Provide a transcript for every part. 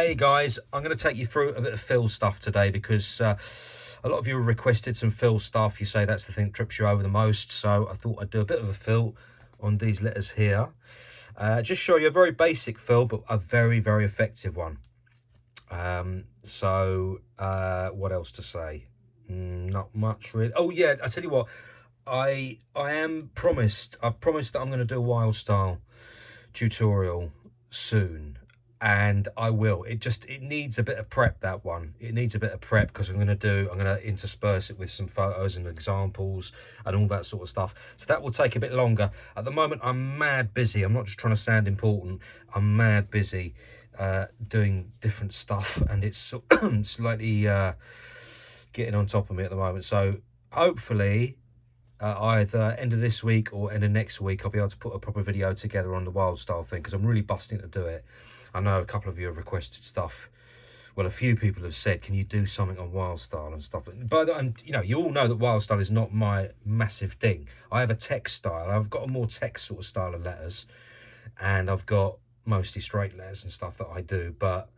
Hey guys, I'm going to take you through a bit of fill stuff today because a lot of you have requested some fill stuff. You say that's the thing that trips you over the most, so I thought I'd do a bit of a fill on these letters here. Just show you a very basic fill, but a very, very effective one. What else to say? Not much really. Oh yeah, I tell you what, I've promised that I'm going to do a wild style tutorial soon, and I will. It needs a bit of prep, that one. It needs a bit of prep because I'm going to intersperse it with some photos and examples and all that sort of stuff, so that will take a bit longer. At the moment I'm mad busy. I'm not just trying to sound important, I'm mad busy doing different stuff, and it's slightly getting on top of me at the moment. So hopefully either end of this week or end of next week I'll be able to put a proper video together on the wild style thing, because I'm really busting to do it. I know a couple of you have requested stuff. Well, a few people have said, can you do something on wild style and stuff, but you know, you all know that wild style is not my massive thing. I have a text style. I've got a more text sort of style of letters, and I've got mostly straight letters and stuff that I do. But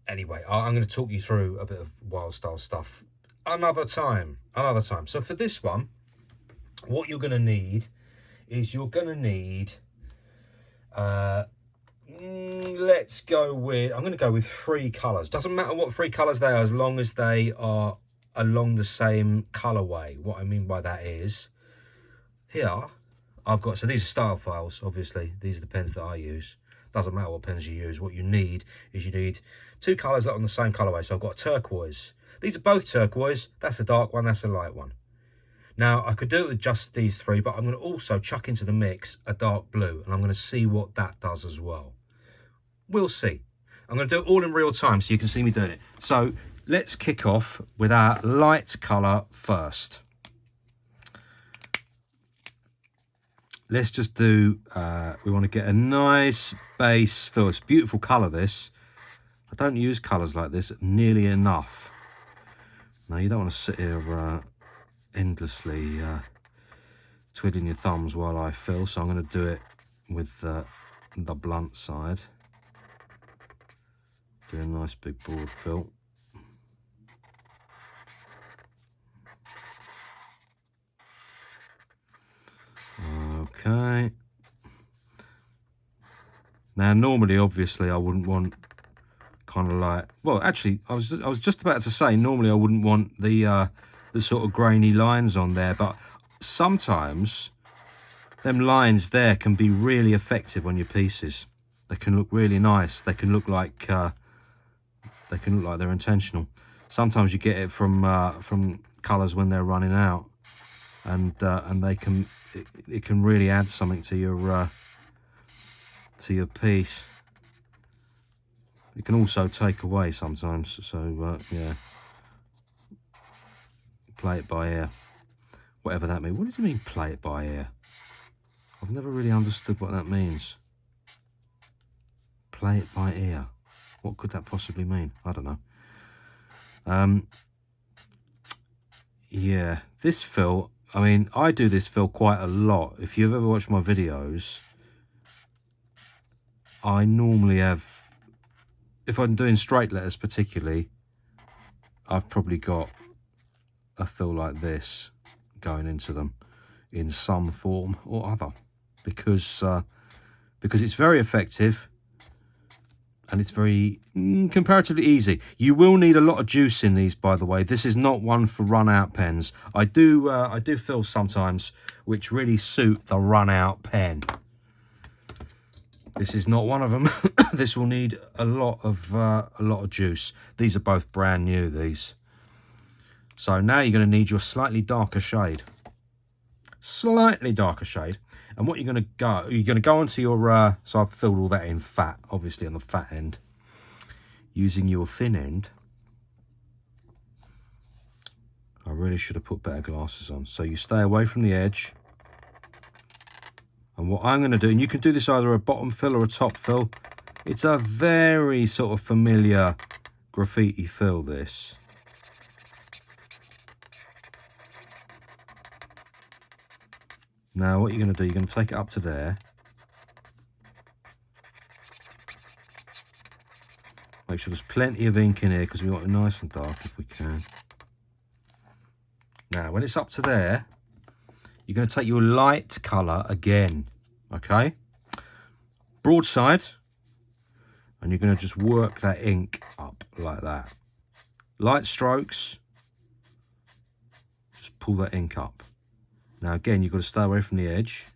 anyway, I'm going to talk you through a bit of wild style stuff another time. So for this one, what you're going to need is I'm going to go with 3 colours. Doesn't matter what 3 colours they are, as long as they are along the same colourway. What I mean by that is, here I've got, so these are style files, obviously. These are the pens that I use. Doesn't matter what pens you use. What you need is 2 colours that are on the same colourway. So I've got a turquoise. These are both turquoise. That's a dark one, that's a light one. Now, I could do it with just these 3, but I'm going to also chuck into the mix a dark blue, and I'm going to see what that does as well. We'll see. I'm going to do it all in real time so you can see me doing it. So let's kick off with our light colour first. Let's just do, we want to get a nice base fill. It's a beautiful colour, this. I don't use colours like this nearly enough. Now, you don't want to sit here endlessly twiddling your thumbs while I fill, so I'm going to do it with the blunt side. Do a nice big broad fill. Okay. Now, normally, obviously, I wouldn't want kind of like, well, actually, I was just about to say, normally I wouldn't want the sort of grainy lines on there, but sometimes them lines there can be really effective on your pieces. They can look really nice. They can look like they're intentional. Sometimes you get it from colours when they're running out, and it can really add something to your piece. It can also take away sometimes. So yeah, play it by ear, whatever that means. What does it mean, play it by ear? I've never really understood what that means. Play it by ear. What could that possibly mean? I don't know. Yeah, this fill, I mean, I do this fill quite a lot. If you've ever watched my videos, I normally have, if I'm doing straight letters particularly, I've probably got a fill like this going into them in some form or other, because it's very effective. And it's very comparatively easy. You will need a lot of juice in these, by the way. This is not one for run-out pens. I do fills sometimes which really suit the run-out pen. This is not one of them. This will need a lot of juice. These are both brand new, these. So now you're going to need your slightly darker shade. And what you're going to go onto your, so I've filled all that in fat, obviously on the fat end. Using your thin end, I really should have put better glasses on. So you stay away from the edge. And what I'm going to do, and you can do this either a bottom fill or a top fill. It's a very sort of familiar graffiti fill, this. Now what you're going to do, you're going to take it up to there. Make sure there's plenty of ink in here because we want it nice and dark if we can. Now, when it's up to there, you're going to take your light colour again, okay? Broadside, and you're going to just work that ink up like that. Light strokes, just pull that ink up. Now, again, you've got to stay away from the edge.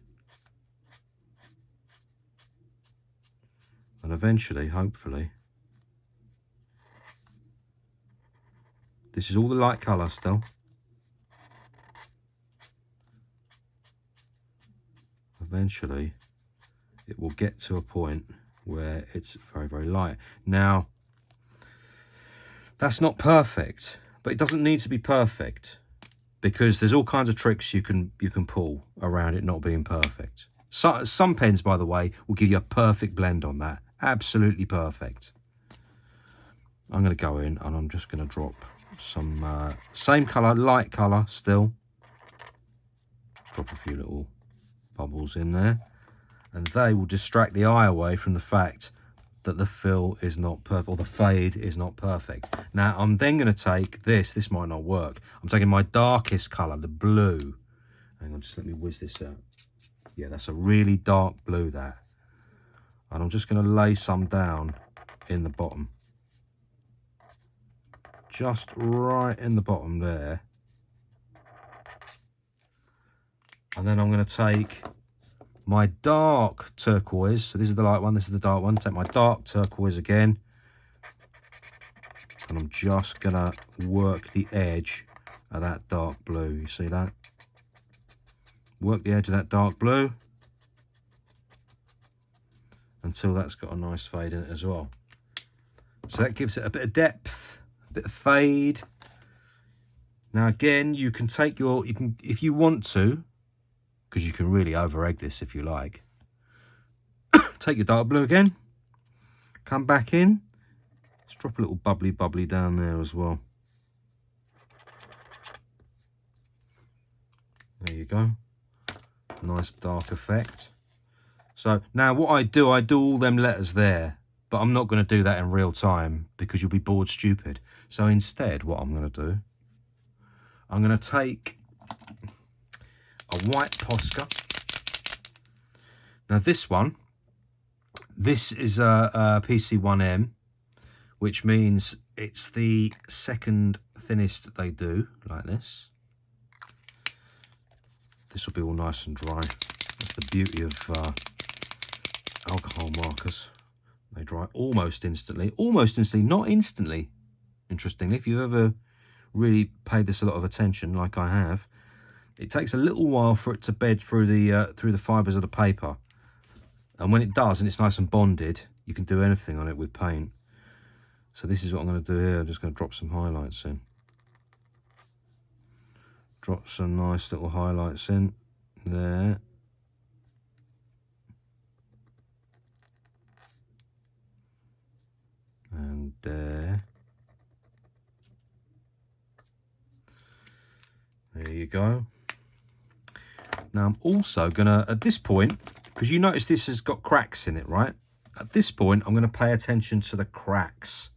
And eventually, hopefully, this is all the light colour still. Eventually it will get to a point where it's very, very light. Now, that's not perfect, but it doesn't need to be perfect because there's all kinds of tricks you can pull around it not being perfect. So, some pens, by the way, will give you a perfect blend on that. Absolutely perfect. I'm going to go in and I'm just going to drop some same colour, light colour still. Drop a few little bubbles in there, and they will distract the eye away from the fact that the fill is not perfect, or the fade is not perfect. Now, I'm then going to take this might not work. I'm taking my darkest colour, the blue. Hang on, just let me whiz this out. Yeah, that's a really dark blue, that. And I'm just going to lay some down in the bottom. Just right in the bottom there. And then I'm going to take my dark turquoise. So this is the light one, this is the dark one. Take my dark turquoise again. And I'm just going to work the edge of that dark blue. You see that? Work the edge of that dark blue until that's got a nice fade in it as well. So that gives it a bit of depth, a bit of fade. Now again, you can take your, if you want to, because you can really over egg this if you like. Take your dark blue again, come back in, let's drop a little bubbly down there as well. There you go, nice dark effect. So now what I do all them letters there, but I'm not going to do that in real time because you'll be bored stupid. So instead, what I'm going to do, I'm going to take a white Posca. Now this one, this is a PC1M, which means it's the second thinnest that they do, like this. This will be all nice and dry. That's the beauty of alcohol markers. They dry almost instantly, not instantly. Interestingly, if you've ever really paid this a lot of attention, like I have, it takes a little while for it to bed through the fibres of the paper. And when it does, and it's nice and bonded, you can do anything on it with paint. So this is what I'm going to do here. I'm just going to drop some highlights in. Drop some nice little highlights in there. And there. There you go. Now I'm also gonna, at this point, because you notice this has got cracks in it, right? At this point, I'm gonna pay attention to the cracks.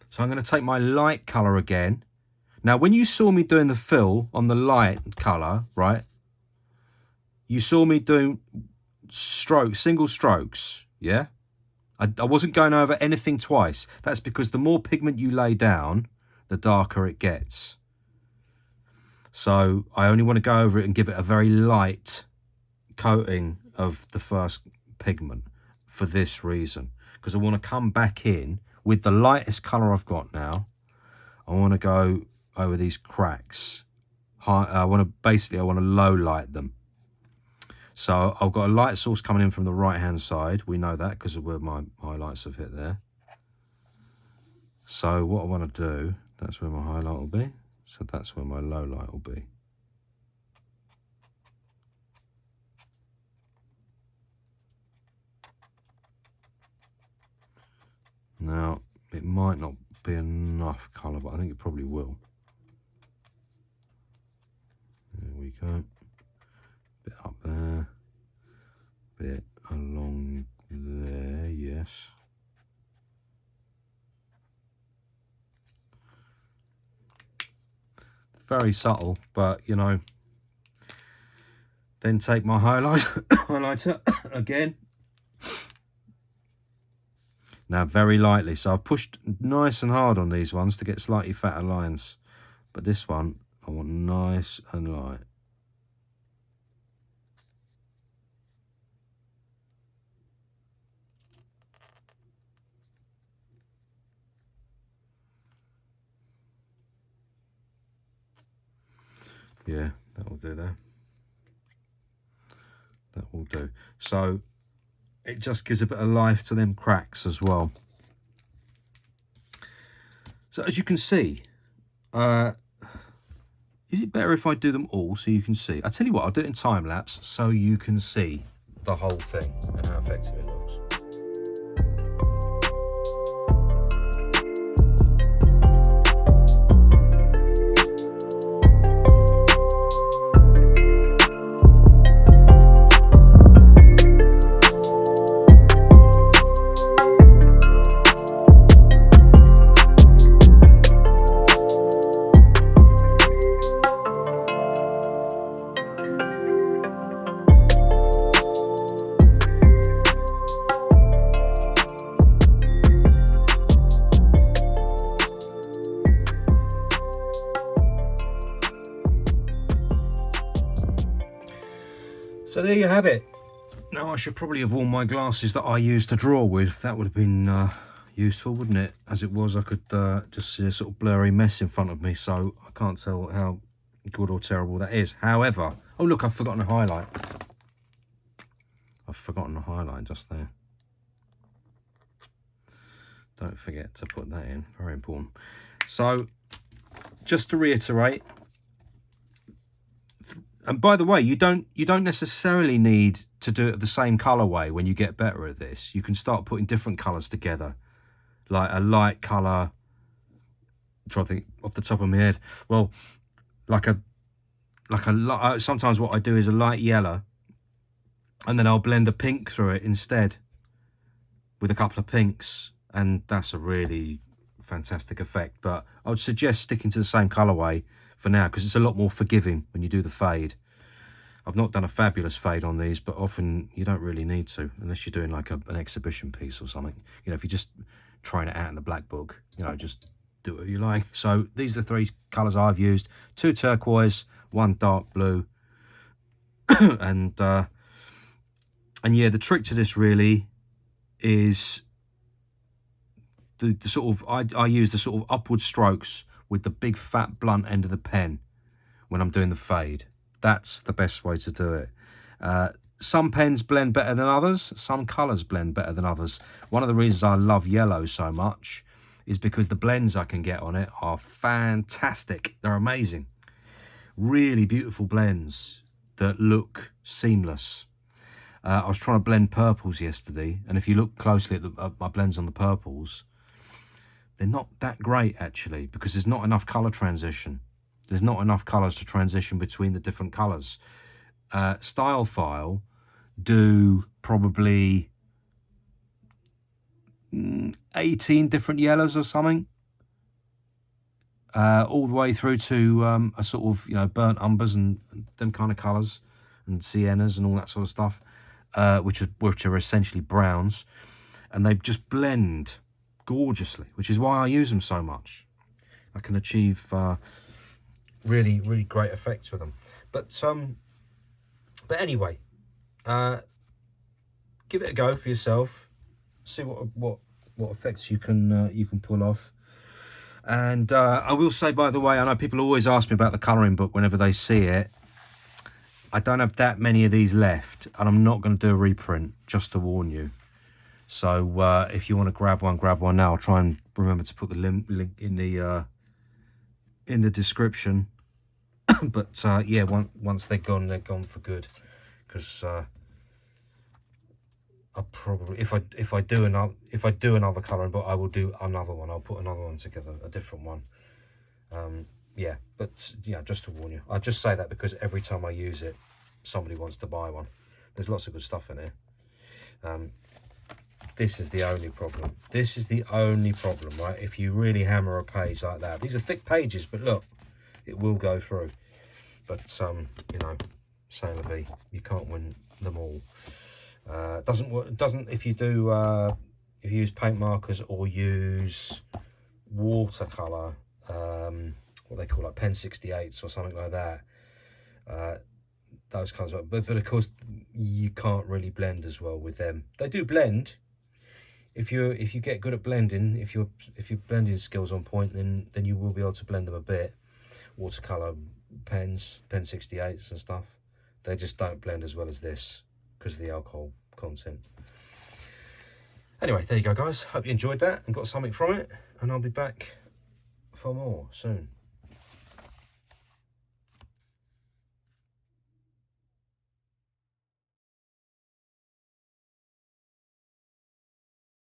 So I'm gonna take my light color again. Now, when you saw me doing the fill on the light color, right? You saw me doing strokes, single strokes, yeah? I wasn't going over anything twice. That's because the more pigment you lay down, the darker it gets. So I only want to go over it and give it a very light coating of the first pigment for this reason. Because I want to come back in with the lightest colour I've got now. I want to go over these cracks. I want to low light them. So I've got a light source coming in from the right hand side. We know that because of where my highlights have hit there. So what I want to do, that's where my highlight will be. So that's where my low light will be. Now, it might not be enough colour, but I think it probably will. There we go. Bit up there. Bit along there, yes. very subtle, but you know. Then take my highlighter again. Now very lightly, so I've pushed nice and hard on these ones to get slightly fatter lines, but this one I want nice and light. Yeah, that will do there. That will do. So it just gives a bit of life to them cracks as well. So as you can see, is it better if I do them all so you can see? I tell you what, I'll do it in time lapse so you can see the whole thing and how effective it looks. So there you have it. Now I should probably have worn my glasses that I used to draw with. That would have been useful, wouldn't it? As it was, I could just see a sort of blurry mess in front of me, so I can't tell how good or terrible that is. However, oh look, I've forgotten a highlight. I've forgotten a highlight just there. Don't forget to put that in, very important. So, just to reiterate, and by the way, you don't necessarily need to do it the same colorway when you get better at this. You can start putting different colors together, like a light color. I'm trying to think off the top of my head. Well, sometimes what I do is a light yellow, and then I'll blend a pink through it instead, with a couple of pinks, and that's a really fantastic effect. But I would suggest sticking to the same colorway for now, because it's a lot more forgiving when you do the fade. I've not done a fabulous fade on these, but often you don't really need to, unless you're doing like an exhibition piece or something. You know, if you're just trying it out in the black book, you know, just do what you like. So these are the three colours I've used: 2 turquoise, 1 dark blue, and yeah, the trick to this really is the sort of I use the sort of upward strokes with the big fat blunt end of the pen when I'm doing the fade. That's the best way to do it. Some pens blend better than others. Some colours blend better than others. One of the reasons I love yellow so much is because the blends I can get on it are fantastic. They're amazing. Really beautiful blends that look seamless. I was trying to blend purples yesterday, and if you look closely at my blends on the purples, they're not that great actually, because there's not enough colour transition. There's not enough colours to transition between the different colours. Style File do probably 18 different yellows or something, all the way through to a sort of, you know, burnt umbers and them kind of colours, and siennas and all that sort of stuff, which are essentially browns, and they just blend gorgeously, which is why I use them so much. I can achieve really great effects with them. But anyway, give it a go for yourself. See what effects you can pull off. And I will say, by the way, I know people always ask me about the colouring book whenever they see it. I don't have that many of these left, and I'm not going to do a reprint, just to warn you. So if you want to grab one now. I'll try and remember to put the link in the description. But yeah, once they're gone for good. Because I'll probably, if I do another colouring book, I will do another one. I'll put another one together, a different one. Yeah, but yeah, just to warn you. I just say that because every time I use it, somebody wants to buy one. There's lots of good stuff in here. This is the only problem. This is the only problem, right? If you really hammer a page like that. These are thick pages, but look, it will go through. But you know, say la vie, you can't win them all. Doesn't work. Doesn't if you do if you use paint markers or use watercolor, what they call like pen 68s or something like that. Those kinds of, but of course you can't really blend as well with them. They do blend if you get good at blending. If your blending skills on point, then you will be able to blend them a bit. Watercolor pens, pen 68s and stuff, they just don't blend as well as this because of the alcohol content. Anyway, there you go, guys. Hope you enjoyed that and got something from it, and I'll be back for more soon.